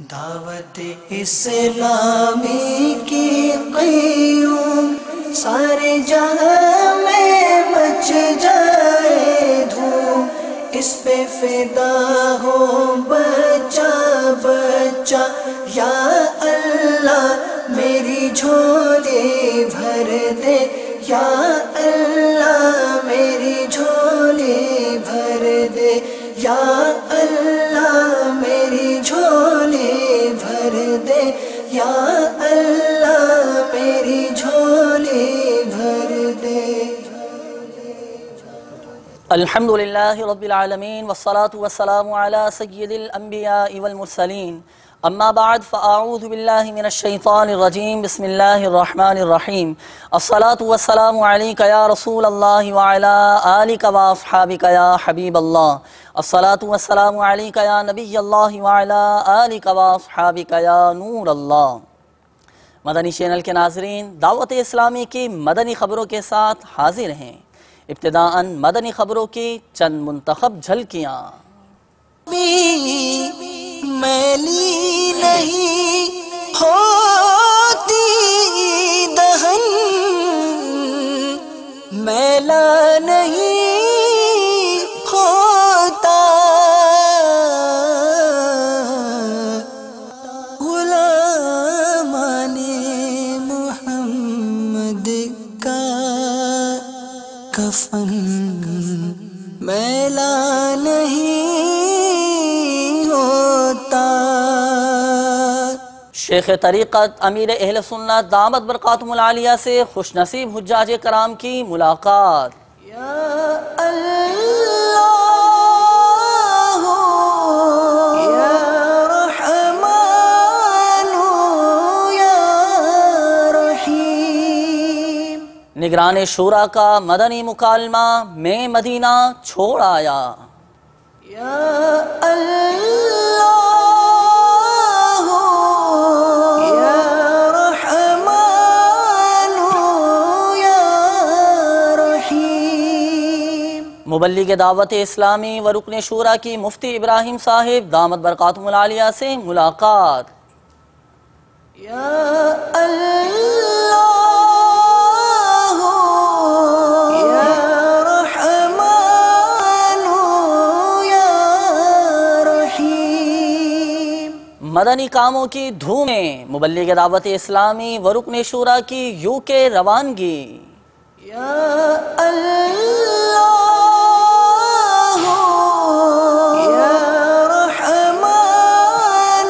دعوت اسلامی کی قیوم سارے جہاں میں مچ جائے دھوم، اس پہ فدا ہو بچہ بچہ، یا اللہ میری جھولی بھر دے، یا اللہ میری جھولی بھر دے، یا اللہ میری جھولی بھر دے، یا اللہ میری جھولی بھر دے۔ الحمدللہ رب العالمین والصلاة والسلام علی سید الانبیاء والمرسلین، اما بعد فاعوذ باللہ من الشیطان الرجیم، بسم اللہ الرحمن الرحیم۔ الصلاة والسلام علیک یا رسول اللہ وعلی آلک واصحابک یا حبیب اللہ۔ الصلاة والسلام علیک یا نبی اللہ وعلی آلک واصحابک یا نور اللہ۔ مدنی چینل کے ناظرین، دعوت اسلامی کی مدنی خبروں کے ساتھ حاضر ہیں۔ ابتداءً مدنی خبروں کی چند منتخب جھلکیاں۔ میلی نہیں ہوتی دہن، میلا نہیں ہوتا غلامان محمد کا کفن، میلا نہیں ہوتا۔ شیخ طریقت امیر اہل سنت دامت برکاتہم العالیہ سے خوش نصیب حجاج کرام کی ملاقات۔ یا اللہ یا رحمان یا رحیم۔ نگران شورا کا مدنی مکالمہ میں مدینہ چھوڑ آیا۔ یا اللہ یا رحمان یا رحیم۔ مبلغ دعوت اسلامی و رکن شورا کی مفتی ابراہیم صاحب دامت برکاتہم العالیہ سے ملاقات۔ یا اللہ یا رحمان یا رحیم۔ مدنی کاموں کی دھومیں، مبلغ دعوت اسلامی و رکن شورا کی یو کے روانگی۔ یا اللہ یا رحمان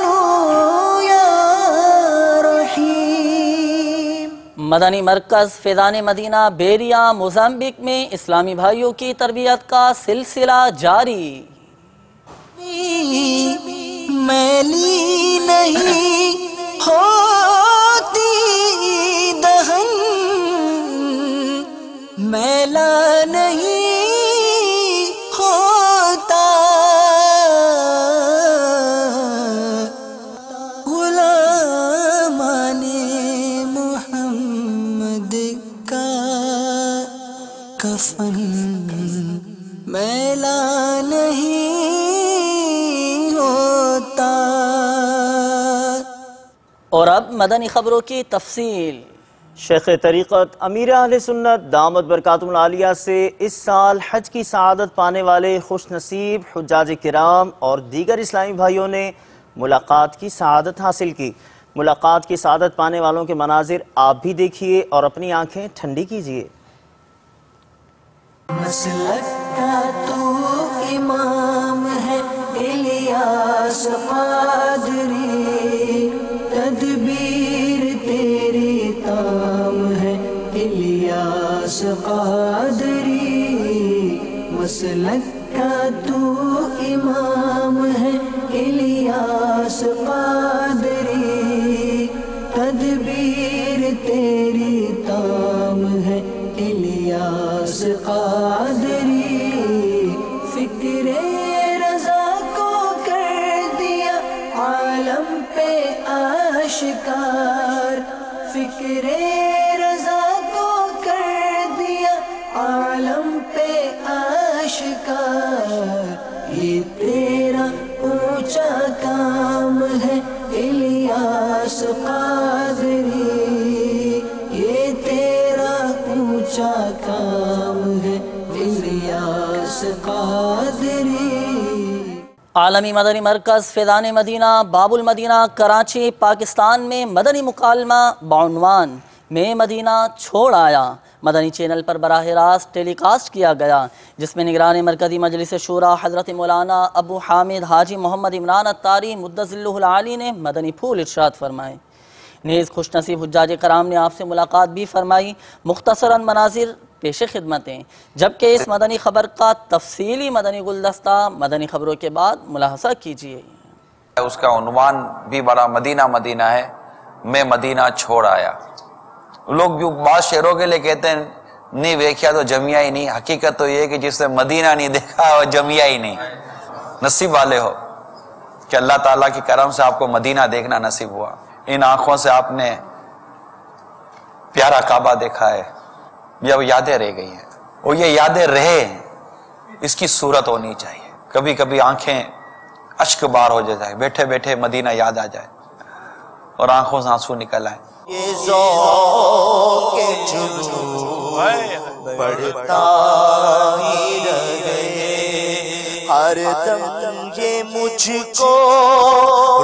یا رحیم۔ مدنی مرکز فیضان مدینہ بیریا موزمبیک میں اسلامی بھائیوں کی تربیت کا سلسلہ جاری۔ میلی نہیں ہوتی دہن، میلا نہیں ہوتا غلامان محمد کا کفن، میلا نہیں ہوتا۔ اور اب مدنی خبروں کی تفصیل۔ شیخ طریقت امیر اہل سنت دامت برکاتہم العالیہ سے اس سال حج کی سعادت پانے والے خوش نصیب حجاج کرام اور دیگر اسلامی بھائیوں نے ملاقات کی سعادت حاصل کی۔ ملاقات کی سعادت پانے والوں کے مناظر آپ بھی دیکھیے اور اپنی آنکھیں ٹھنڈی کیجیے۔ مسلک کا تو امام ہے الیاس قادری، تدبیر تیری تام ہے الیاس قادری۔ مسلک کا تو امام ہے الیاس قادری، تدبیر تیری تام ہے الیاس قادری۔ فکر رضا کو کر دیا عالم پہ آشکار، فکر رضا کو کر دیا عالم پہ آشکار۔ یہ تیرا اونچا کام ہے عالمی مدنی مرکز فیضان مدینہ باب المدینہ کراچی پاکستان میں مدنی مکالمہ بعنوان میں مدینہ چھوڑ آیا مدنی چینل پر براہ راست ٹیلی کاسٹ کیا گیا، جس میں نگران مرکزی مجلس شورا حضرت مولانا ابو حامد حاجی محمد عمران اتاری مدظ اللہ العالی نے مدنی پھول ارشاد فرمائے۔ نیز خوش نصیب حجاج کرام نے آپ سے ملاقات بھی فرمائی۔ مختصراً مناظر پیش خدمتیں، جبکہ اس مدنی خبر کا تفصیلی مدنی گلدستہ مدنی خبروں کے بعد ملاحظہ کیجیے۔ اس کا عنوان بھی بڑا مدینہ مدینہ ہے، میں مدینہ چھوڑ آیا۔ لوگ جو بعض شعروں کے لیے کہتے ہیں نہیں ویکھیا تو جمیا ہی نہیں، حقیقت تو یہ کہ جس نے مدینہ نہیں دیکھا وہ جمیا ہی نہیں۔ نصیب والے ہو کہ اللہ تعالیٰ کی کرم سے آپ کو مدینہ دیکھنا نصیب ہوا، ان آنکھوں سے آپ نے پیارا کعبہ دیکھا ہے، یا وہ یادیں رہ گئی ہیں، اور یہ یادیں رہے اس کی صورت ہونی چاہیے۔ کبھی کبھی آنکھیں اشک بار ہو جائے، بیٹھے بیٹھے مدینہ یاد آ جائے اور آنکھوں سے آنسو نکل آئے۔ یہ ذوق کے جنون بڑھتا ہی رہے، ہر دم یہ مجھ کو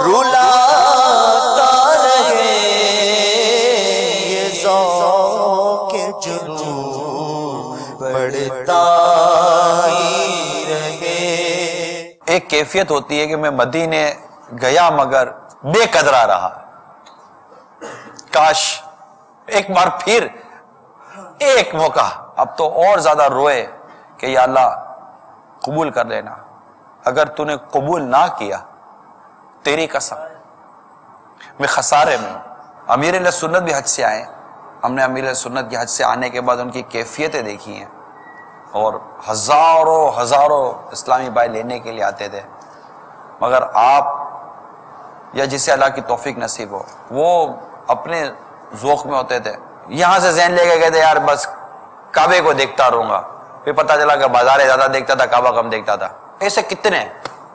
رلاتا رہے، یہ ذوق کے جنون بڑھتا ہی رہے۔ ایک کیفیت ہوتی ہے کہ میں مدینے گیا مگر بے قدرہ رہا، کاش ایک بار پھر ایک موقع، اب تو اور زیادہ روئے کہ یا اللہ قبول کر لینا، اگر تو نے قبول نہ کیا تیری قسم میں خسارے میں ہوں۔ امیر اہل سنت بھی حج سے آئے، ہم نے امیر اہل سنت کی حج سے آنے کے بعد ان کی کیفیتیں دیکھی ہیں، اور ہزاروں اسلامی بھائی لینے کے لیے آتے تھے، مگر آپ یا جسے اللہ کی توفیق نصیب ہو وہ اپنے ذوق میں ہوتے تھے، یہاں سے ذہن لے کے گئے تھے یار بس کعبے کو دیکھتا رہوں گا، پھر پتہ چلا کہ بازار زیادہ دیکھتا تھا کعبہ کم دیکھتا تھا۔ ایسے کتنے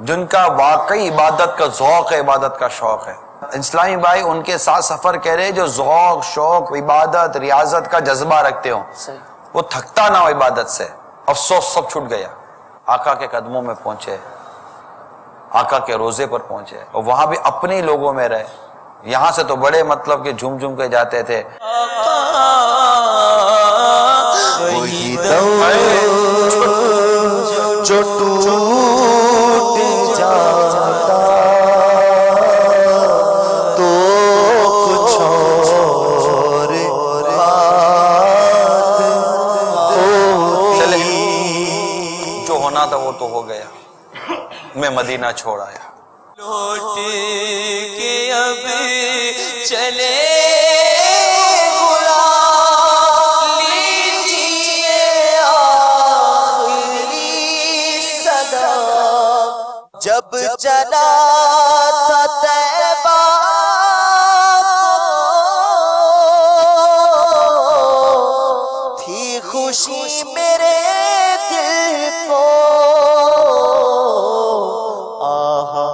جن کا واقعی عبادت کا ذوق ہے، عبادت کا شوق ہے۔ اسلامی بھائی ان کے ساتھ سفر کہہ رہے جو ذوق شوق عبادت ریاضت کا جذبہ رکھتے ہوں، وہ تھکتا نہ ہو عبادت سے۔ افسوس سب چھوٹ گیا، آقا کے قدموں میں پہنچے، آقا کے روزے پر پہنچے، اور وہاں بھی اپنے لوگوں میں رہے۔ یہاں سے تو بڑے مطلب کہ جھوم جھوم کے جاتے تھے۔ وہی دور جو ٹوٹ جاتا تو کچھ اور بات چلے جو ہونا تھا وہ تو ہو گیا، میں مدینہ چھوڑ آیا۔ لوٹ کے اب چلے جب چلا تھا طیبہ تھی خوشی میرے دل کو، آہا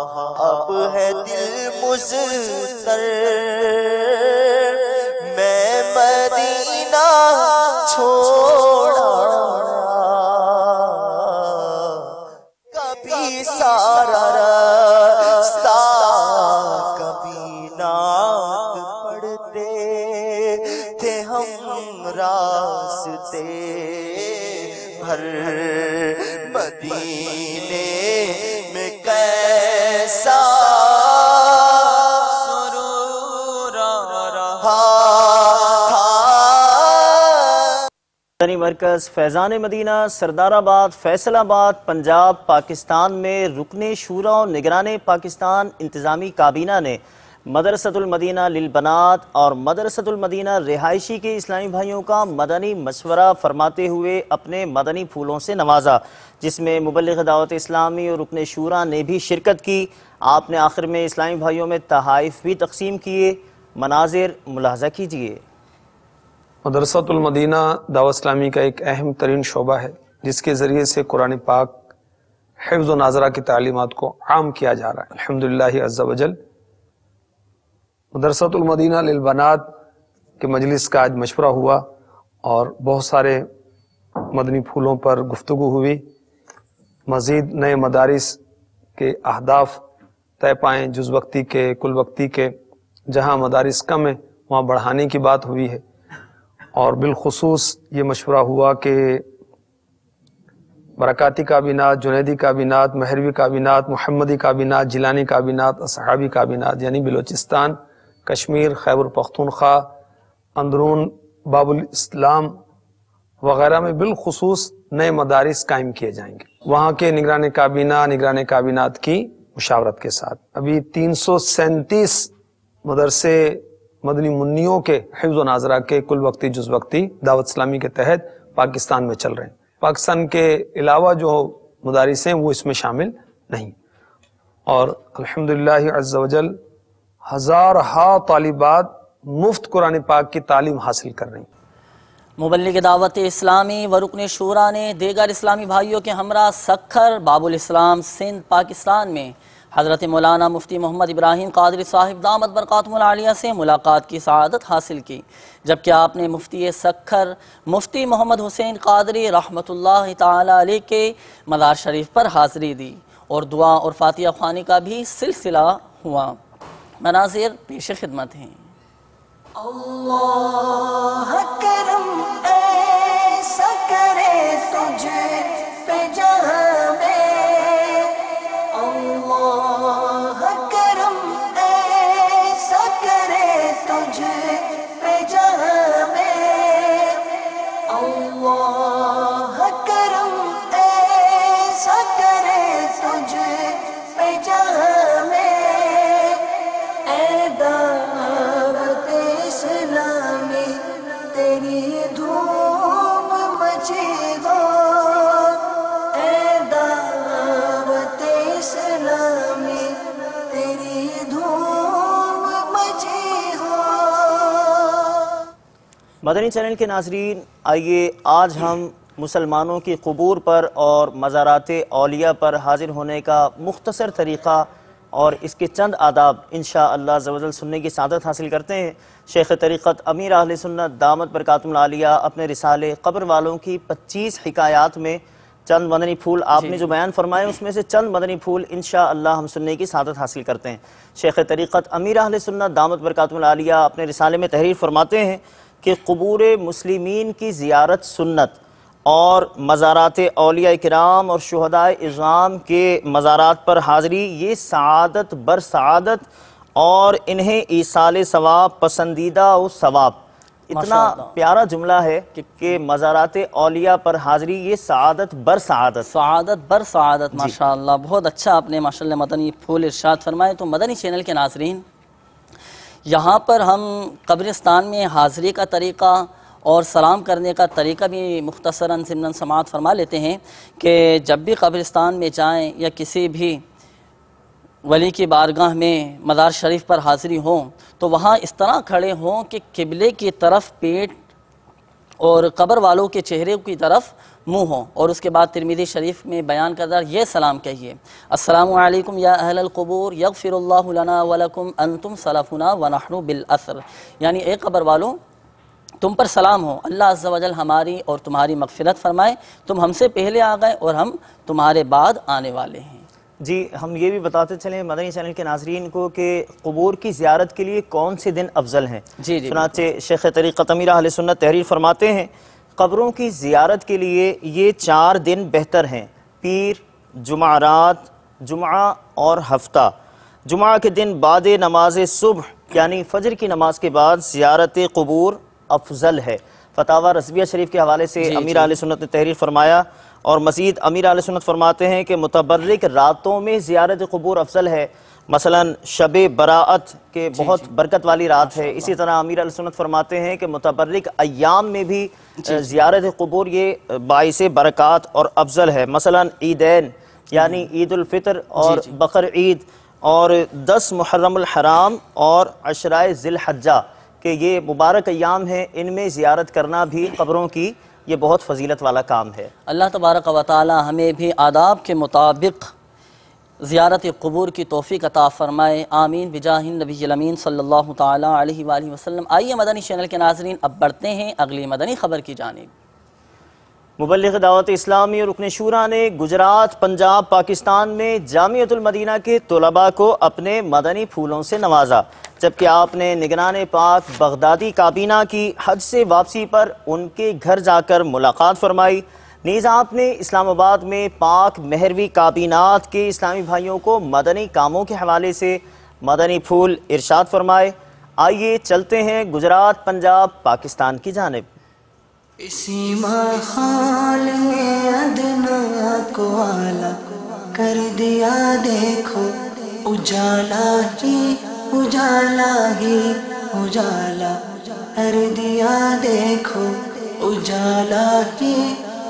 اب ہے دل مضطر، میں مدینہ چھوڑا کبھی سارا رستہ کبھی نعت پڑھتے تھے ہم راستے بھر مدینے میں کیسا سرور رہا تھا۔ مدنی مرکز فیضان مدینہ سردار آباد فیصل آباد پنجاب پاکستان میں رکن شورا و نگران پاکستان انتظامی کابینہ نے مدرسۃ المدینہ للبنات اور مدرسۃ المدینہ رہائشی کے اسلامی بھائیوں کا مدنی مشورہ فرماتے ہوئے اپنے مدنی پھولوں سے نوازا، جس میں مبلغ دعوت اسلامی اور رکن شورا نے بھی شرکت کی۔ آپ نے آخر میں اسلامی بھائیوں میں تحائف بھی تقسیم کیے۔ مناظر ملاحظہ کیجیے۔ مدرسۃ المدینہ دعوت اسلامی کا ایک اہم ترین شعبہ ہے، جس کے ذریعے سے قرآن پاک حفظ و ناظرہ کی تعلیمات کو عام کیا جا رہا ہے الحمدللہ عز و جل۔ مدرسۃ المدینہ للبنات کے مجلس کا آج مشورہ ہوا اور بہت سارے مدنی پھولوں پر گفتگو ہوئی۔ مزید نئے مدارس کہ اہداف طے پائیں جز وقتی کے، کل وقتی کے، جہاں مدارس کم ہیں وہاں بڑھانے کی بات ہوئی ہے، اور بالخصوص یہ مشورہ ہوا کہ برکاتی کابینات، جنیدی کابینات، مہروی کابینات، محمدی کابینات، جیلانی کابینات، اصحابی کابینات، یعنی بلوچستان، کشمیر، خیبر پختونخوا، اندرون باب الاسلام وغیرہ میں بالخصوص نئے مدارس قائم کیے جائیں گے، وہاں کے نگران کابینہ، نگران کابینات کی مشاورت کے ساتھ۔ ابھی 337 مدرسے مدنی منیوں کے حفظ و ناظرہ کے کل وقتی جز وقتی دعوت اسلامی کے تحت پاکستان میں چل رہے ہیں۔ پاکستان کے علاوہ جو مدارس ہیں وہ اس میں شامل نہیں، اور الحمدللہ عز وجل ہزارہا طالبات مفت قرآن پاک کی تعلیم حاصل کر رہی ہیں۔ مبلغ دعوت اسلامی و رکن شورا نے دیگر اسلامی بھائیوں کے ہمراہ سکھر باب الاسلام سندھ پاکستان میں حضرت مولانا مفتی محمد ابراہیم قادری صاحب دامت برکاتہم العالیہ سے ملاقات کی سعادت حاصل کی، جبکہ آپ نے مفتی سکھر مفتی محمد حسین قادری رحمۃ اللہ تعالی علیہ کے مزار شریف پر حاضری دی اور دعا اور فاتحہ خوانی کا بھی سلسلہ ہوا۔ مناظر پیش خدمت ہیں۔ اللہ کرم ایسا کرے تجھ پہ جہاں میں، اللہ کرم ایسا کرے تجھ پہ جہاں میں، اللہ کرم ایسا کرے تجھ پہ جہاں میں، اے دعوت اسلامی تیری دھوم مچی ہو، اے دعوت اسلامی تیری دھوم مچی ہو۔ مدنی چینل کے ناظرین، آئیے آج ہم مسلمانوں کی قبور پر اور مزارات اولیاء پر حاضر ہونے کا مختصر طریقہ اور اس کے چند آداب انشاءاللہ عز و جل سننے کی سعادت حاصل کرتے ہیں۔ شیخ طریقت امیر اہل سنت دامت برکاتہم العالیہ اپنے رسالے قبر والوں کی 25 حکایات میں چند مدنی پھول آپ نے جو بیان فرمائے اس میں سے چند مدنی پھول انشاءاللہ ہم سننے کی سعادت حاصل کرتے ہیں۔ شیخ طریقت امیر اہل سنت دامت برکاتہم العالیہ اپنے رسالے میں تحریر فرماتے ہیں کہ قبور مسلمین کی زیارت سنت اور مزارات اولیاء کرام اور شہداء اعظام کے مزارات پر حاضری یہ سعادت بر سعادت اور انہیں ایصال ثواب پسندیدہ و ثواب۔ اتنا پیارا جملہ ہے کہ مزارات اولیاء پر حاضری یہ سعادت بر سعادت، سعادت بر سعادت۔ ماشاءاللہ بہت اچھا آپ نے ماشاءاللہ مدنی پھول ارشاد فرمائے۔ تو مدنی چینل کے ناظرین، یہاں پر ہم قبرستان میں حاضری کا طریقہ اور سلام کرنے کا طریقہ بھی مختصراً ضمناً سماعت فرما لیتے ہیں کہ جب بھی قبرستان میں جائیں یا کسی بھی ولی کی بارگاہ میں مزار شریف پر حاضری ہوں تو وہاں اس طرح کھڑے ہوں کہ قبلے کی طرف پیٹ اور قبر والوں کے چہرے کی طرف منہ ہوں، اور اس کے بعد ترمذی شریف میں بیان کردہ یہ سلام کہیے: السلام علیکم یا اہل القبور یغفر اللہ لنا ولکم انتم سلفنا ونحن بالاثر، یعنی اے قبر والوں تم پر سلام ہو، اللہ عز و جل ہماری اور تمہاری مغفرت فرمائے، تم ہم سے پہلے آ گئے اور ہم تمہارے بعد آنے والے ہیں۔ جی ہم یہ بھی بتاتے چلیں مدنی چینل کے ناظرین کو کہ قبور کی زیارت کے لیے کون سے دن افضل ہیں۔ چنانچہ شیخ طریقت امیر اہل سنت تحریر فرماتے ہیں قبروں کی زیارت کے لیے یہ 4 دن بہتر ہیں: پیر، جمعرات، جمعہ اور ہفتہ۔ جمعہ کے دن بعد نماز صبح یعنی فجر کی نماز کے بعد زیارت قبور افضل ہے۔ فتاوی رضویہ شریف کے حوالے سے امیر اہل سنت نے تحریر فرمایا، اور مزید امیر اہل سنت فرماتے ہیں کہ متبرک راتوں میں زیارت قبور افضل ہے، مثلا شب براءت کے بہت برکت والی رات ہے۔ اسی طرح امیر اہل سنت فرماتے ہیں کہ متبرک ایام میں بھی زیارت قبور یہ باعث برکات اور افضل ہے، مثلا عیدین یعنی عید الفطر اور بقر عید، اور 10 محرم الحرام اور 10 ذی الحجہ کہ یہ مبارک ایام ہیں، ان میں زیارت کرنا بھی قبروں کی یہ بہت فضیلت والا کام ہے۔ اللہ تبارک و تعالی ہمیں بھی آداب کے مطابق زیارت قبور کی توفیق عطا فرمائے، آمین بجاہ النبی الامین صلی اللہ تعالی علیہ وآلہ وسلم۔ آئیے مدنی چینل کے ناظرین اب بڑھتے ہیں اگلی مدنی خبر کی جانب۔ مبلغ دعوت اسلامی اور رکن شورا نے گجرات، پنجاب، پاکستان میں جامعۃ المدینہ کے طلباء کو اپنے مدنی پھولوں سے نوازا، جبکہ آپ نے نگران پاک بغدادی کابینہ کی حج سے واپسی پر ان کے گھر جا کر ملاقات فرمائی۔ نیز آپ نے اسلام آباد میں پاک مہروی کابینات کے اسلامی بھائیوں کو مدنی کاموں کے حوالے سے مدنی پھول ارشاد فرمائے۔ آئیے چلتے ہیں گجرات، پنجاب، پاکستان کی جانب۔ اسی ماحول میں ادنا کو اعلیٰ کر دیا دیکھو، اجالا ہی اجالا ہی اجالا کر دیا دیکھو، اجالا ہی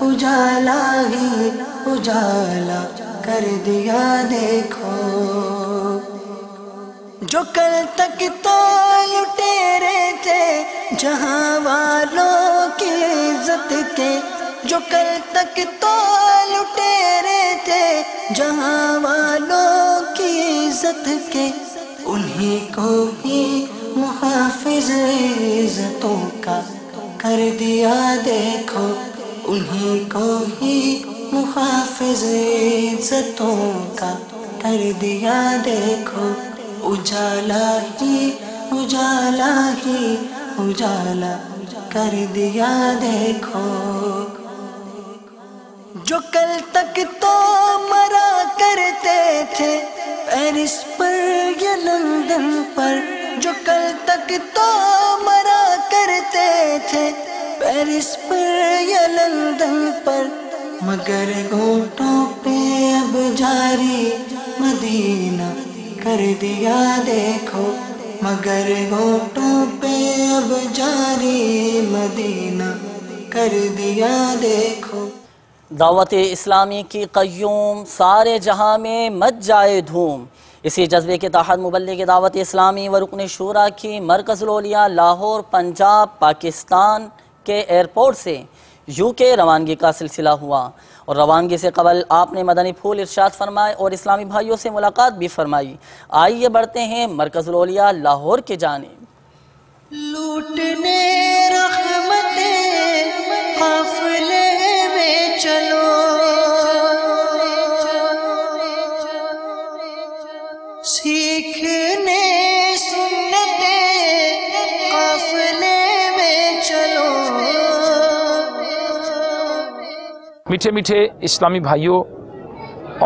اجالا ہی اجالا کر دیا دیکھو۔ جو کل تک تو لٹیرے تھے جہاں والوں کی عزت کے، جو کل تک تو لٹیرے تھے جہاں والوں کی عزت کے، انہی کو ہی محافظ عزتوں کا کر دیا دیکھو، انہی کو ہی محافظ عزتوں کا کر دیا دیکھو، اجالا ہی اجالا ہی اجالا کر دیا دیکھو۔ جو کل تک تو مرا کرتے تھے پیرس پر یا لندن پر، جو کل تک تو مرا کرتے تھے پیرس پر یا لندن پر، مگر گھونٹوں پہ اب جاری مدینہ کر دیا دیکھو، مگر گھونٹوں پہ اب جاری مدینہ کر دیا دیکھو۔ دعوت اسلامی کی قیوم سارے جہاں میں مچ جائے دھوم، اسی جذبے کے تحت مبلغ دعوت اسلامی و رکن شورا کی مرکز الاولیاء لاہور، پنجاب، پاکستان کے ایئرپورٹ سے یو کے روانگی کا سلسلہ ہوا، اور روانگی سے قبل آپ نے مدنی پھول ارشاد فرمائے اور اسلامی بھائیوں سے ملاقات بھی فرمائی۔ آئیے بڑھتے ہیں مرکز الاولیاء لاہور کی جانب۔ لوٹنے رحمتیں قافلے میں چلو، سیکھنے سنتیں قافلے میں چلو۔ میٹھے میٹھے اسلامی بھائیوں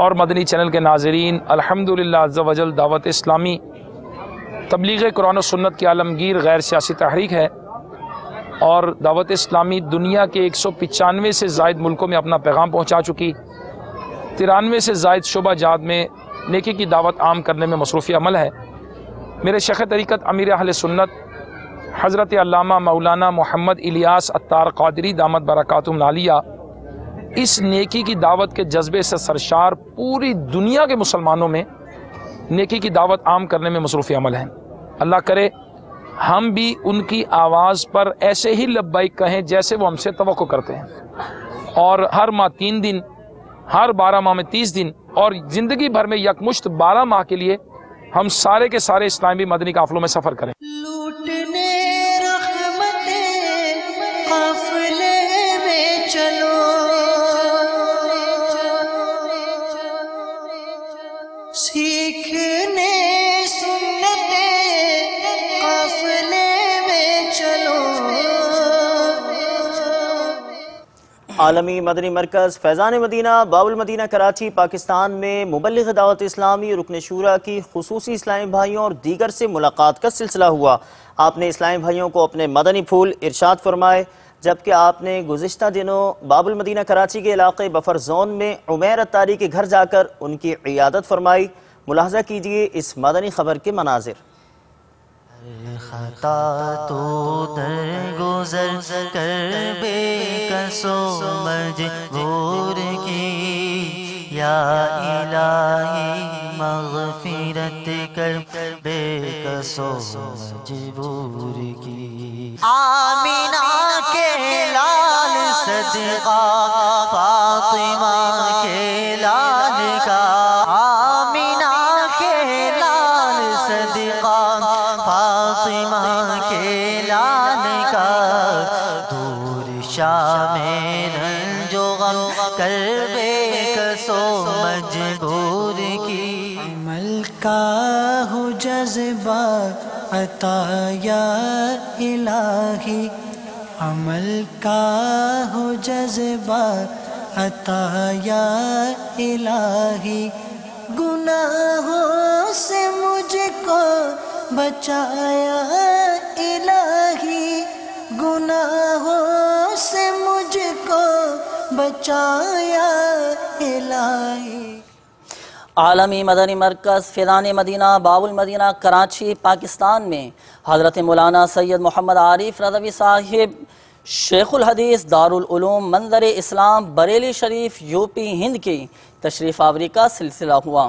اور مدنی چینل کے ناظرین، الحمدللہ عز و جل دعوت اسلامی تبلیغ قرآن و سنت کی عالمگیر غیر سیاسی تحریک ہے، اور دعوت اسلامی دنیا کے 195 سے زائد ملکوں میں اپنا پیغام پہنچا چکی، 93 سے زائد شعبہ جات میں نیکی کی دعوت عام کرنے میں مصروف عمل ہے۔ میرے شیخ طریقت امیر اہل سنت حضرت علامہ مولانا محمد الیاس عطار قادری دامت برکاتہم العالیہ اس نیکی کی دعوت کے جذبے سے سرشار پوری دنیا کے مسلمانوں میں نیکی کی دعوت عام کرنے میں مصروف عمل ہیں۔ اللہ کرے ہم بھی ان کی آواز پر ایسے ہی لبیک کہیں جیسے وہ ہم سے توقع کرتے ہیں، اور ہر ماہ 3 دن، ہر 12 ماہ میں 30 دن، اور زندگی بھر میں یکمشت 12 ماہ کے لیے ہم سارے کے سارے اسلامی مدنی قافلوں میں سفر کریں۔ لوٹنے رحمتیں قافلے میں چلو، سیکھنے سنتیں قافلے میں چلو۔ عالمی مدنی مرکز فیضان مدینہ باب المدینہ کراچی پاکستان میں مبلغ دعوت اسلامی رکن شورا کی خصوصی اسلامی بھائیوں اور دیگر سے ملاقات کا سلسلہ ہوا۔ آپ نے اسلامی بھائیوں کو اپنے مدنی پھول ارشاد فرمائے، جبکہ آپ نے گزشتہ دنوں باب المدینہ کراچی کے علاقے بفر زون میں عمیر عطاری کے گھر جا کر ان کی عیادت فرمائی۔ ملاحظہ کیجئے اس مدنی خبر کے مناظر۔ خطا تو در گزر کر بے کسو مجبور کی، یا الہی مغفرت کر بے کسو مجبور کی۔ آمینہ کے لال صدقہ فاطمہ کے لال کا، شام رنج جذبہ عطا یا الہی، عمل کا ہو جذبہ عطا یا الہی، گناہوں سے مجھ کو بچایا الہی، گناہوں سے مجھ کو بچایا الہی۔ عالمی مدنی مرکز فیضان مدینہ باب المدینہ کراچی پاکستان میں حضرت مولانا سید محمد عارف رضوی صاحب شیخ الحدیث دارالعلوم منظر اسلام بریلی شریف یو پی ہند کی تشریف آوری کا سلسلہ ہوا۔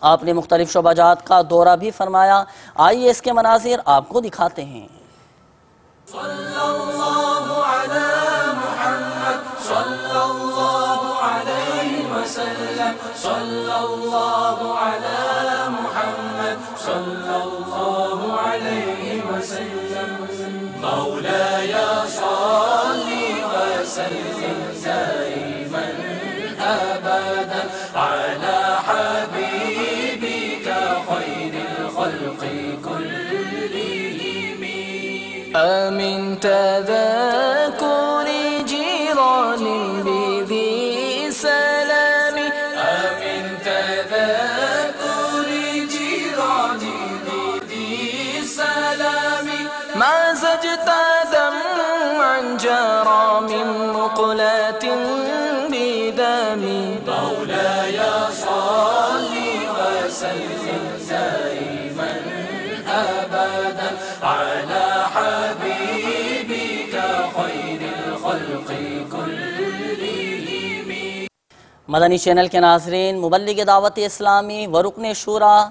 آپ نے مختلف شعبہ جات کا دورہ بھی فرمایا۔ آئیے اس کے مناظر آپ کو دکھاتے ہیں۔ صلی اللہ علی محمد صلی اللہ علیہ وسلم، صلی اللہ علی محمد صلی اللہ علیہ وسلم، مولاي صل وسلم دائما ابدا على حبيبك خير الخلق كلهم، من تذكر جيران بذي سلام، من تذكر جيران بذي سلام، ما زجت دمعا جرى من مقلاة بدم، مولاي صل وسلم دائما ابدا على حبيبك خير الخلق كلهم۔ مدنی چینل کے ناظرین، مبلغ دعوت اسلامی و رکن شورا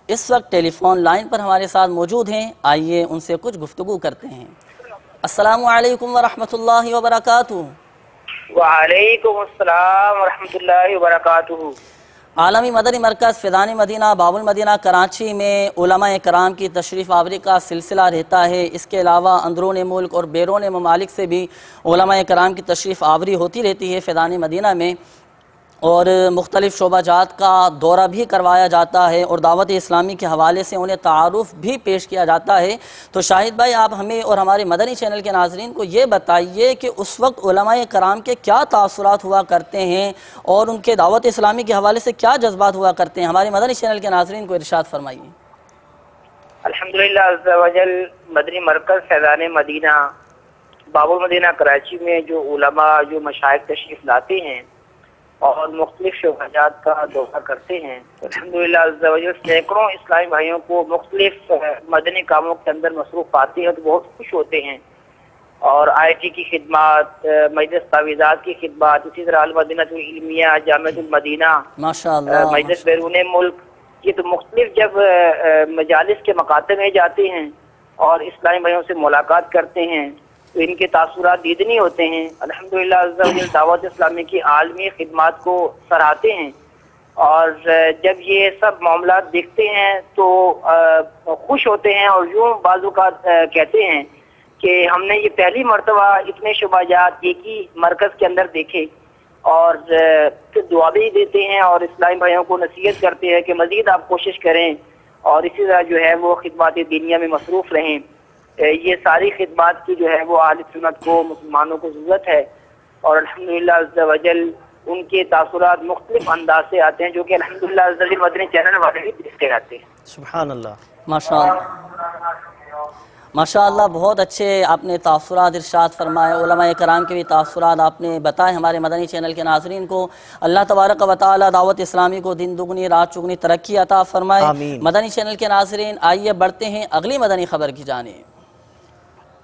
اس وقت ٹیلی فون لائن پر ہمارے ساتھ موجود ہیں۔ آئیے ان سے کچھ گفتگو کرتے ہیں۔ السلام علیکم ورحمۃ اللہ وبرکاتہ۔ وعلیکم السلام ورحمۃ اللہ وبرکاتہ۔ عالمی مدنی مرکز فیضان مدینہ باب المدینہ کراچی میں علماء کرام کی تشریف آوری کا سلسلہ رہتا ہے۔ اس کے علاوہ اندرون ملک اور بیرون ممالک سے بھی علماء کرام کی تشریف آوری ہوتی رہتی ہے فیضان مدینہ میں، اور مختلف شعبہ جات کا دورہ بھی کروایا جاتا ہے اور دعوت اسلامی کے حوالے سے انہیں تعارف بھی پیش کیا جاتا ہے۔ تو شاہد بھائی، آپ ہمیں اور ہمارے مدنی چینل کے ناظرین کو یہ بتائیے کہ اس وقت علماء کرام کے کیا تاثرات ہوا کرتے ہیں اور ان کے دعوت اسلامی کے حوالے سے کیا جذبات ہوا کرتے ہیں، ہمارے مدنی چینل کے ناظرین کو ارشاد فرمائیے۔ الحمدللہ عز و جل، مدنی مرکز فیضان مدینہ باب المدینہ کراچی میں جو علماء، جو مشائخ تشریف لاتے ہیں اور مختلف شعبہ جات کا دورہ کرتے ہیں، الحمدللہ عز و جل سینکڑوں اسلامی بھائیوں کو مختلف مدنی کاموں کے اندر مصروف پاتے ہیں تو بہت خوش ہوتے ہیں، اور آئی ٹی کی خدمات، مجلس تعویذات کی خدمات، اسی طرح المدینہ العلمیہ، جامعۃ المدینہ، ماشاءاللہ، مجلس بیرون ملک، یہ تو مختلف جب مجالس کے مکاتب میں جاتے ہیں اور اسلامی بھائیوں سے ملاقات کرتے ہیں تو ان کے تاثرات دیدنی ہوتے ہیں۔ الحمدللہ عز و جل دعوت اسلامی کی عالمی خدمات کو سراہتے ہیں، اور جب یہ سب معاملات دیکھتے ہیں تو خوش ہوتے ہیں، اور یوں بعض اوقات کہتے ہیں کہ ہم نے یہ پہلی مرتبہ اتنے شعبہ جات ایک ہی مرکز کے اندر دیکھے، اور پھر دعا بھی دیتے ہیں اور اسلامی بھائیوں کو نصیحت کرتے ہیں کہ مزید آپ کوشش کریں اور اسی طرح جو ہے وہ خدمات دینیہ میں مصروف رہیں۔ یہ ساری خدمات کی جو ہے وہ اہل سنت کو، مسلمانوں کو ضرورت ہے، اور الحمدللہ عز و جل ان کے تاثرات مختلف انداز سے آتے ہیں جو کہ الحمدللہ عز و جل مدنی چینل والے بھی دیکھتے رہتے ہیں۔ سبحان اللہ، ماشاءاللہ، بہت اچھے آپ نے تاثرات ارشاد فرمائے، علماء کرام کے بھی تاثرات آپ نے بتائے ہمارے مدنی چینل کے ناظرین کو۔ اللہ تبارک و تعالی دعوت اسلامی کو دن دگنی رات چگنی ترقی عطا فرمائے۔ آمین۔ مدنی چینل کے ناظرین، آئیے بڑھتے ہیں اگلی مدنی خبر کی جانب۔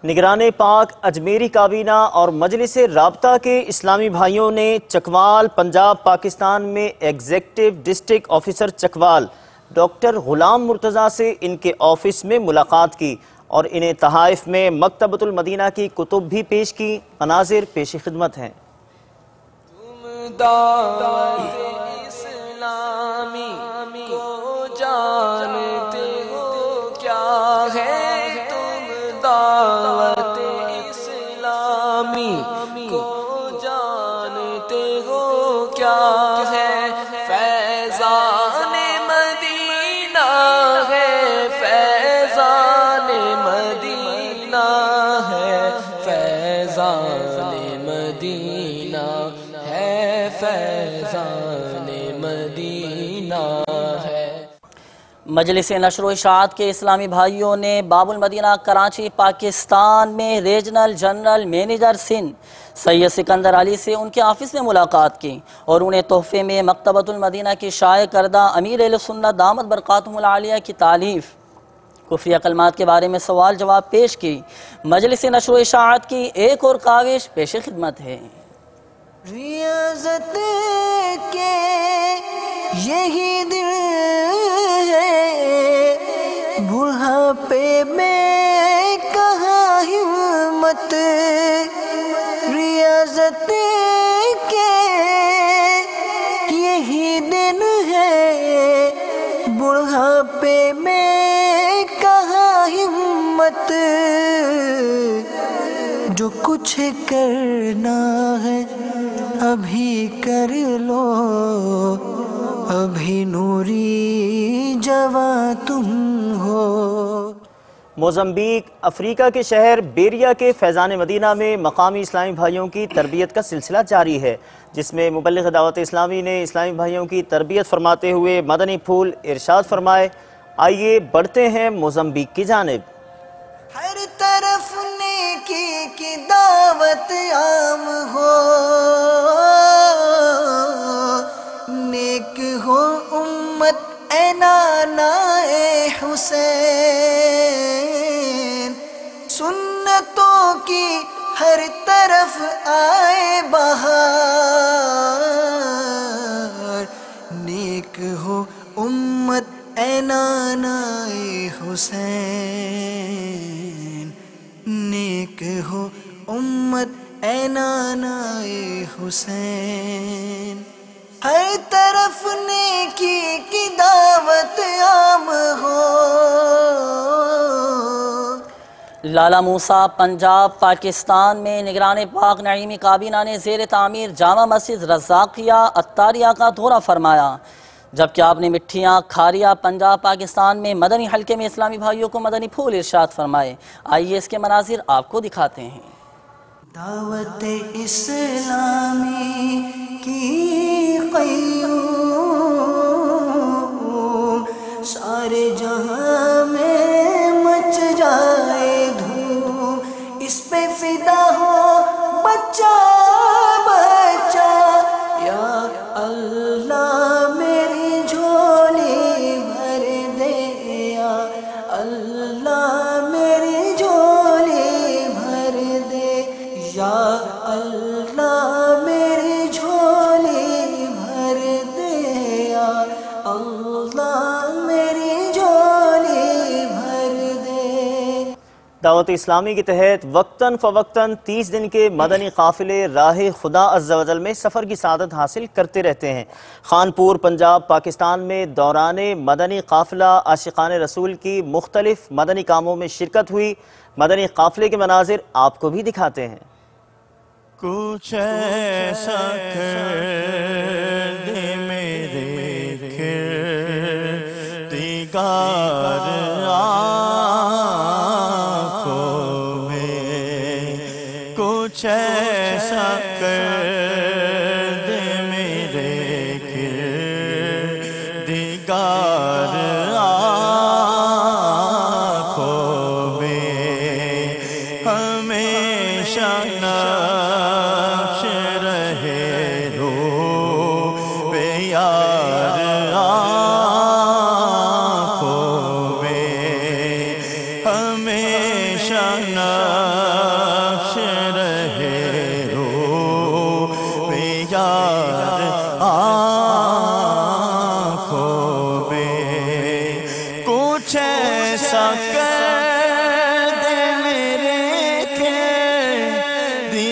نگران پاک اجمیری کابینہ اور مجلس رابطہ کے اسلامی بھائیوں نے چکوال پنجاب پاکستان میں executive district officer Chakwal doctor Ghulam Murtaza سے ان کے آفس میں ملاقات کی اور انہیں تحائف میں مکتبۃ المدینہ کی کتب بھی پیش کی۔ مناظر پیش خدمت ہیں۔ دعوت اسلامی کو جانتے ہو کیا ہے، دعوت اسلامی کو جانتے ہو کیا ہے، فیضان مدینہ ہے، مجلس نشر و اشاعت کے اسلامی بھائیوں نے باب المدینہ کراچی پاکستان میں ریجنل جنرل مینیجر سندھ سید سکندر علی سے ان کے آفس میں ملاقات کی اور انہیں تحفے میں مکتبۃ المدینہ کی شائع کردہ امیر اہل سنت دامت برکاتہم العالیہ کی تالیف کفری کلمات کے بارے میں سوال جواب پیش کی۔ مجلس نشر و اشاعت کی ایک اور کاوش پیش خدمت ہے۔ ریاضت کے یہی دل ہے بڑھاپے میں کہاں ہمت، ریاضت کے یہی دن ہے بڑھاپے میں کہاں ہمت، جو کچھ کرنا ہے ابھی کر لو، ابھی نوری جواں تم ہو۔ موزمبیق افریقہ کے شہر بیریا کے فیضان مدینہ میں مقامی اسلامی بھائیوں کی تربیت کا سلسلہ جاری ہے، جس میں مبلغ دعوت اسلامی نے اسلامی بھائیوں کی تربیت فرماتے ہوئے مدنی پھول ارشاد فرمائے۔ آئیے بڑھتے ہیں موزمبیق کی جانب۔ ہر طرف نیکی کی دعوت عام ہو، نیک ہو امت اے نانا اے حسین، سنتوں کی ہر طرف آئے بہار، نیک ہو امت اے نانا اے حسین، نیک ہو امت اے نانا اے حسین، ہر طرف نیکی کی دعوت عام ہو۔ لالا موسیٰ پنجاب پاکستان میں نگران پاک نعیمی کابینہ نے زیر تعمیر جامع مسجد رزاقیہ اتاریہ کا دورہ فرمایا، جبکہ آپ نے مٹھیاں کھاریا پنجاب پاکستان میں مدنی حلقے میں اسلامی بھائیوں کو مدنی پھول ارشاد فرمائے۔ آئیے اس کے مناظر آپ کو دکھاتے ہیں۔ دعوت اسلامی کی قیوم سارے جہاں میں مچ جائے دھوم، اس پہ فدا ہو بچہ بچہ، یا اللہ میری جھولی بھر دے، یا اللہ میری جھولی بھر دے، یا اللہ میری جھولی بھر دے، یا اللہ میری جھولی بھر دے۔ دعوت اسلامی کے تحت وقتاً فوقتاً 30 دن کے مدنی قافلے راہ خدا عز و جل میں سفر کی سعادت حاصل کرتے رہتے ہیں۔ خانپور پنجاب پاکستان میں دوران مدنی قافلہ عاشقان رسول کی مختلف مدنی کاموں میں شرکت ہوئی۔ مدنی قافلے کے مناظر آپ کو بھی دکھاتے ہیں۔ کچھ ایسا کر دے میرے کردگار آنکھوں میں، کچھ ایسا کر دے میرے کردگار آنکھوں میں، ہمیشہ نقش رہے رو بے یار آنکھوں میں، ہمیشہ نقش رہے رو بے یار آنکھوں میں، کچھ ایسا کر دے میرے کردگار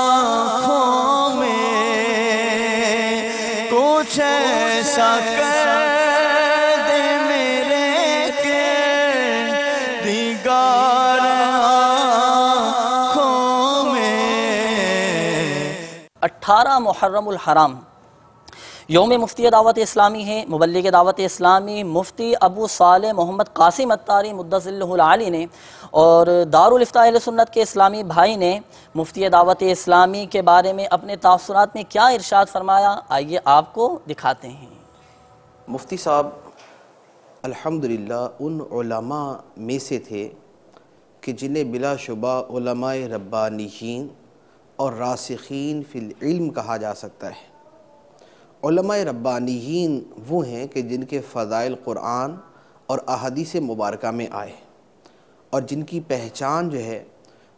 آنکھوں میں، کچھ ایسا کر دے میرے کردگار آنکھوں میں۔ 18 محرم الحرام یوم مفتی دعوت اسلامی ہے۔ مبلغ دعوت اسلامی مفتی ابو صالح محمد قاسم اتاری مدظ اللہ العالی نے اور دارالافتاء اہل سنت کے اسلامی بھائی نے مفتی دعوت اسلامی کے بارے میں اپنے تاثرات میں کیا ارشاد فرمایا، آئیے آپ کو دکھاتے ہیں۔ مفتی صاحب الحمدللہ ان علماء میں سے تھے کہ جنہیں بلا شبہ علماء ربانیین اور راسخین فی العلم کہا جا سکتا ہے۔ علماء ربانیین وہ ہیں کہ جن کے فضائل قرآن اور احادیث مبارکہ میں آئے اور جن کی پہچان جو ہے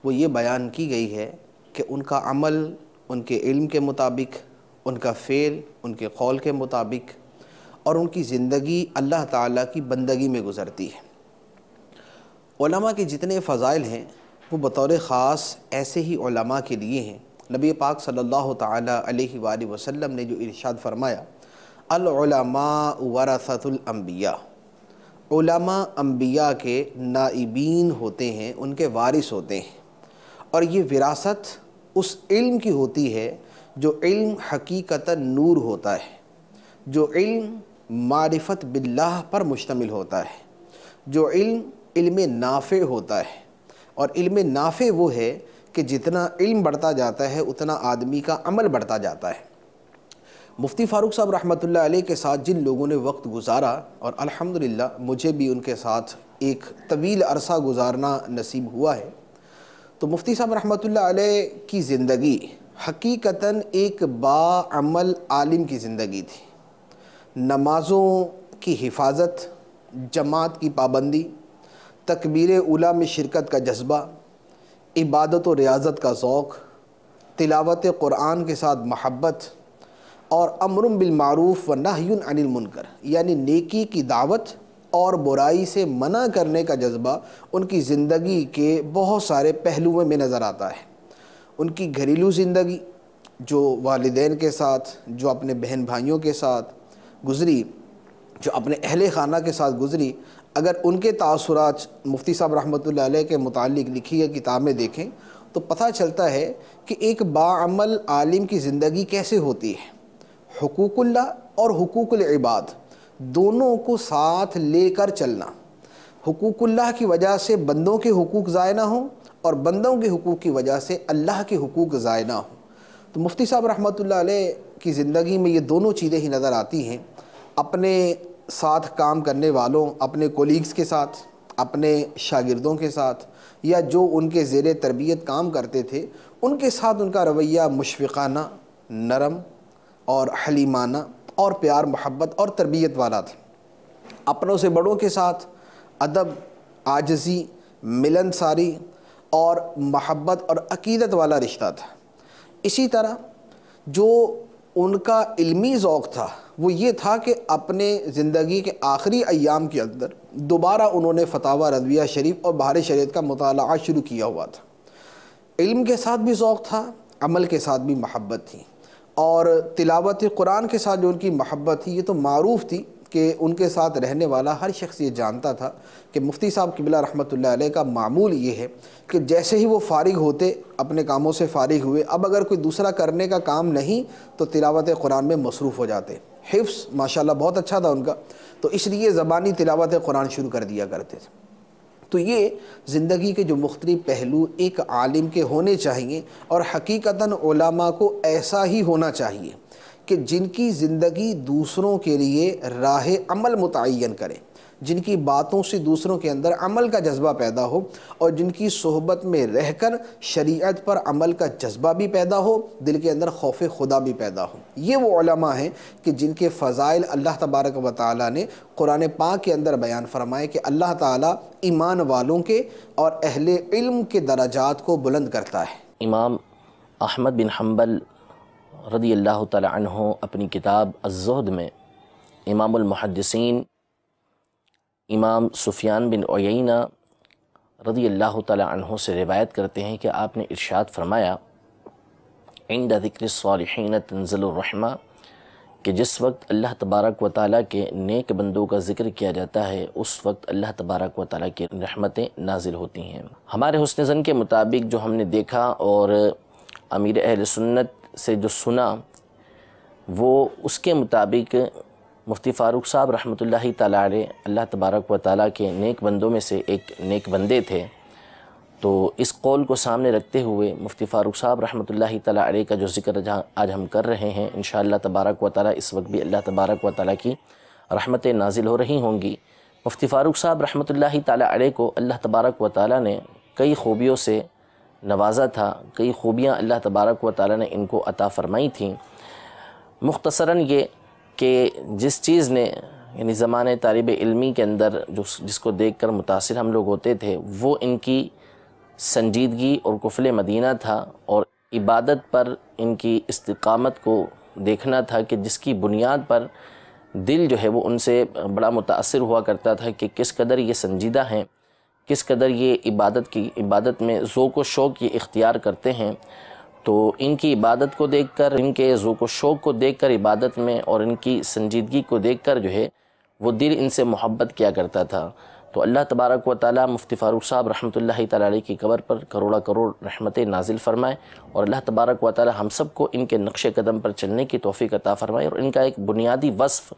وہ یہ بیان کی گئی ہے کہ ان کا عمل ان کے علم کے مطابق، ان کا فعل ان کے قول کے مطابق اور ان کی زندگی اللہ تعالیٰ کی بندگی میں گزرتی ہے۔ علماء کے جتنے فضائل ہیں وہ بطور خاص ایسے ہی علماء کے لیے ہیں۔ نبی پاک صلی اللہ تعالیٰ علیہ وآلہ وسلم نے جو ارشاد فرمایا، العلماء ورثۃ الانبیاء، علماء انبیاء کے نائبین ہوتے ہیں، ان کے وارث ہوتے ہیں، اور یہ وراثت اس علم کی ہوتی ہے جو علم حقیقتاً نور ہوتا ہے، جو علم معرفت باللہ پر مشتمل ہوتا ہے، جو علم نافع ہوتا ہے، اور علم نافع وہ ہے کہ جتنا علم بڑھتا جاتا ہے اتنا آدمی کا عمل بڑھتا جاتا ہے۔ مفتی فاروق صاحب رحمۃ اللہ علیہ کے ساتھ جن لوگوں نے وقت گزارا، اور الحمدللہ مجھے بھی ان کے ساتھ ایک طویل عرصہ گزارنا نصیب ہوا ہے، تو مفتی صاحب رحمۃ اللہ علیہ کی زندگی حقیقتاً ایک باعمل عالم کی زندگی تھی۔ نمازوں کی حفاظت، جماعت کی پابندی، تکبیر اولیٰ میں شرکت کا جذبہ، عبادت و ریاضت کا ذوق، تلاوت قرآن کے ساتھ محبت، اور امر بالمعروف و نہی عن المنکر یعنی نیکی کی دعوت اور برائی سے منع کرنے کا جذبہ ان کی زندگی کے بہت سارے پہلوؤں میں نظر آتا ہے۔ ان کی گھریلو زندگی جو والدین کے ساتھ، جو اپنے بہن بھائیوں کے ساتھ گزری، جو اپنے اہل خانہ کے ساتھ گزری، اگر ان کے تاثرات مفتی صاحب رحمۃ اللہ علیہ کے متعلق لکھی گئی کتابیں دیکھیں تو پتہ چلتا ہے کہ ایک باعمل عالم کی زندگی کیسے ہوتی ہے۔ حقوق اللہ اور حقوق العباد دونوں کو ساتھ لے کر چلنا، حقوق اللہ کی وجہ سے بندوں کے حقوق ضائع نہ ہوں اور بندوں کے حقوق کی وجہ سے اللہ کے حقوق ضائع نہ ہوں۔ تو مفتی صاحب رحمۃ اللہ علیہ کی زندگی میں یہ دونوں چیزیں ہی نظر آتی ہیں، اپنے ساتھ کام کرنے والوں، اپنے کولیگز کے ساتھ، اپنے شاگردوں کے ساتھ، یا جو ان کے زیر تربیت کام کرتے تھے ان کے ساتھ ان کا رویہ مشفقانہ، نرم اور حلیمانہ اور پیار محبت اور تربیت والا تھا۔ اپنوں سے بڑوں کے ساتھ ادب، عاجزی، ملنساری اور محبت اور عقیدت والا رشتہ تھا۔ اسی طرح جو ان کا علمی ذوق تھا وہ یہ تھا کہ اپنے زندگی کے آخری ایام کے اندر دوبارہ انہوں نے فتاوی رضویہ شریف اور بہار شریعت کا مطالعہ شروع کیا ہوا تھا۔ علم کے ساتھ بھی ذوق تھا، عمل کے ساتھ بھی محبت تھی، اور تلاوت قرآن کے ساتھ جو ان کی محبت تھی یہ تو معروف تھی کہ ان کے ساتھ رہنے والا ہر شخص یہ جانتا تھا کہ مفتی صاحب قبلہ رحمۃ اللہ علیہ کا معمول یہ ہے کہ جیسے ہی وہ فارغ ہوتے، اپنے کاموں سے فارغ ہوئے، اب اگر کوئی دوسرا کرنے کا کام نہیں تو تلاوت قرآن میں مصروف ہو جاتے۔ حفظ ماشاءاللہ بہت اچھا تھا ان کا، تو اس لیے زبانی تلاوت قرآن شروع کر دیا کرتے تھے۔ تو یہ زندگی کے جو مختلف پہلو ایک عالم کے ہونے چاہیے، اور حقیقتاً علماء کو ایسا ہی ہونا چاہیے کہ جن کی زندگی دوسروں کے لیے راہ عمل متعین کرے، جن کی باتوں سے دوسروں کے اندر عمل کا جذبہ پیدا ہو، اور جن کی صحبت میں رہ کر شریعت پر عمل کا جذبہ بھی پیدا ہو، دل کے اندر خوف خدا بھی پیدا ہو۔ یہ وہ علماء ہیں کہ جن کے فضائل اللہ تبارک و تعالیٰ نے قرآن پاک کے اندر بیان فرمائے کہ اللہ تعالیٰ ایمان والوں کے اور اہل علم کے درجات کو بلند کرتا ہے۔ امام احمد بن حنبل رضی اللہ تعالی عنہ اپنی کتاب الزہد میں امام المحدثین امام سفیان بن عیینہ رضی اللہ تعالی عنہ سے روایت کرتے ہیں کہ آپ نے ارشاد فرمایا، عند ذکر الصالحین تنزل الرحمہ، کہ جس وقت اللہ تبارک و تعالیٰ کے نیک بندوں کا ذکر کیا جاتا ہے اس وقت اللہ تبارک و تعالیٰ کی رحمتیں نازل ہوتی ہیں۔ ہمارے حسن ظن کے مطابق جو ہم نے دیکھا اور امیر اہل سنت سے جو سنا، وہ اس کے مطابق مفتی فاروق صاحب رحمۃ اللہ تعالیٰ علیہ اللہ تبارک و تعالیٰ کے نیک بندوں میں سے ایک نیک بندے تھے۔ تو اس قول کو سامنے رکھتے ہوئے مفتی فاروق صاحب رحمۃ اللہ تعالیٰ علیہ کا جو ذکر آج ہم کر رہے ہیں، انشاءاللہ تبارک و تعالیٰ اس وقت بھی اللہ تبارک و تعالیٰ کی رحمتیں نازل ہو رہی ہوں گی۔ مفتی فاروق صاحب رحمۃ اللہ تعالیٰ علیہ کو اللہ تبارک و تعالیٰ نے کئی خوبیوں سے نوازا تھا، کئی خوبیاں اللہ تبارک و تعالیٰ نے ان کو عطا فرمائی تھیں۔ مختصراً یہ کہ جس چیز نے یعنی زمانے طالب علمی کے اندر جس کو دیکھ کر متاثر ہم لوگ ہوتے تھے، وہ ان کی سنجیدگی اور قفل مدینہ تھا، اور عبادت پر ان کی استقامت کو دیکھنا تھا کہ جس کی بنیاد پر دل جو ہے وہ ان سے بڑا متاثر ہوا کرتا تھا کہ کس قدر یہ سنجیدہ ہیں، کس قدر یہ عبادت میں ذوق و شوق یہ اختیار کرتے ہیں۔ تو ان کی عبادت کو دیکھ کر، ان کے ذوق و شوق کو دیکھ کر عبادت میں، اور ان کی سنجیدگی کو دیکھ کر جو ہے وہ دل ان سے محبت کیا کرتا تھا۔ تو اللہ تبارک و تعالیٰ مفتی فاروق صاحب رحمۃ اللہ تعالیٰ علیہ کی قبر پر کروڑا کروڑ رحمتیں نازل فرمائے، اور اللہ تبارک و تعالیٰ ہم سب کو ان کے نقش قدم پر چلنے کی توفیق عطا فرمائے۔ اور ان کا ایک بنیادی وصف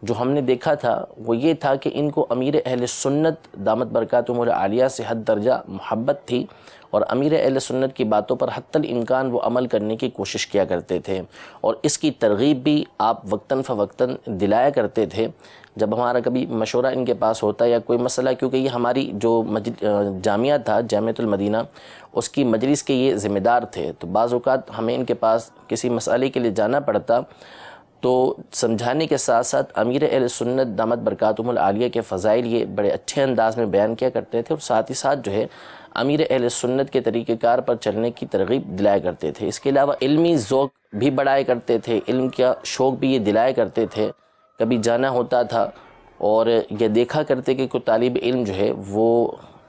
جو ہم نے دیکھا تھا وہ یہ تھا کہ ان کو امیر اہل سنت دامت برکاتہم العالیہ سے حد درجہ محبت تھی، اور امیر اہل سنت کی باتوں پر حتی الامکان وہ عمل کرنے کی کوشش کیا کرتے تھے، اور اس کی ترغیب بھی آپ وقتاً فوقتاً دلایا کرتے تھے۔ جب ہمارا کبھی مشورہ ان کے پاس ہوتا یا کوئی مسئلہ، کیونکہ یہ ہماری جو جامعہ تھا جامعۃ المدینہ، اس کی مجلس کے یہ ذمہ دار تھے، تو بعض اوقات ہمیں ان کے پاس کسی مسئلے کے لیے جانا پڑتا تو سمجھانے کے ساتھ ساتھ امیر اہل سنت دامت برکاتہم العالیہ کے فضائل یہ بڑے اچھے انداز میں بیان کیا کرتے تھے، اور ساتھ ہی ساتھ جو ہے امیر اہل سنت کے طریقہ کار پر چلنے کی ترغیب دلایا کرتے تھے۔ اس کے علاوہ علمی ذوق بھی بڑھایا کرتے تھے، علم کا شوق بھی یہ دلایا کرتے تھے۔ کبھی جانا ہوتا تھا اور یہ دیکھا کرتے کہ کوئی طالب علم جو ہے وہ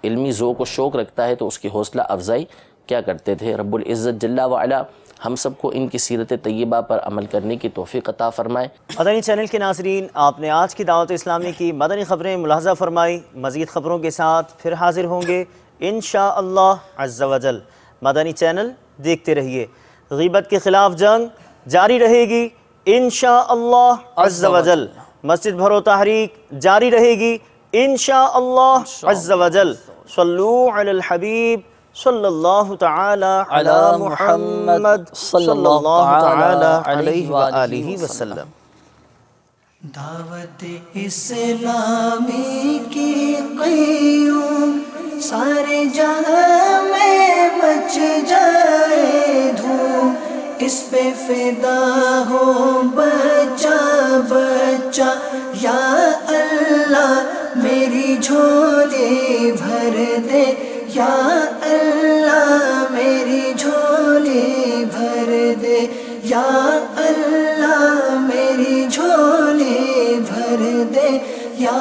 علمی ذوق و شوق رکھتا ہے تو اس کی حوصلہ افزائی کیا کرتے تھے۔ رب العزت جل وعلا ہم سب کو ان کی سیرت طیبہ پر عمل کرنے کی توفیق عطا فرمائے۔ مدنی چینل کے ناظرین، آپ نے آج کی دعوت اسلامی کی مدنی خبریں ملاحظہ فرمائی۔ مزید خبروں کے ساتھ پھر حاضر ہوں گے انشاءاللہ عز و جل۔ مدنی چینل دیکھتے رہیے۔ غیبت کے خلاف جنگ جاری رہے گی انشاءاللہ عز و جل۔ مسجد بھرو تحریک جاری رہے گی انشاءاللہ عز و جل۔ صلو علی الحبیب صلی اللہ تعالی علی محمد صلی اللہ تعالی علیہ وآلہ وسلم۔ دعوت اسلامی کی قیوم سارے جہاں میں مچ جائے دھوم، اس پہ فدا ہو بچہ بچہ، یا اللہ میری جھولی بھر دے، یا اللہ میری جھولی بھر دے، یا اللہ میری جھولی بھر دے، یا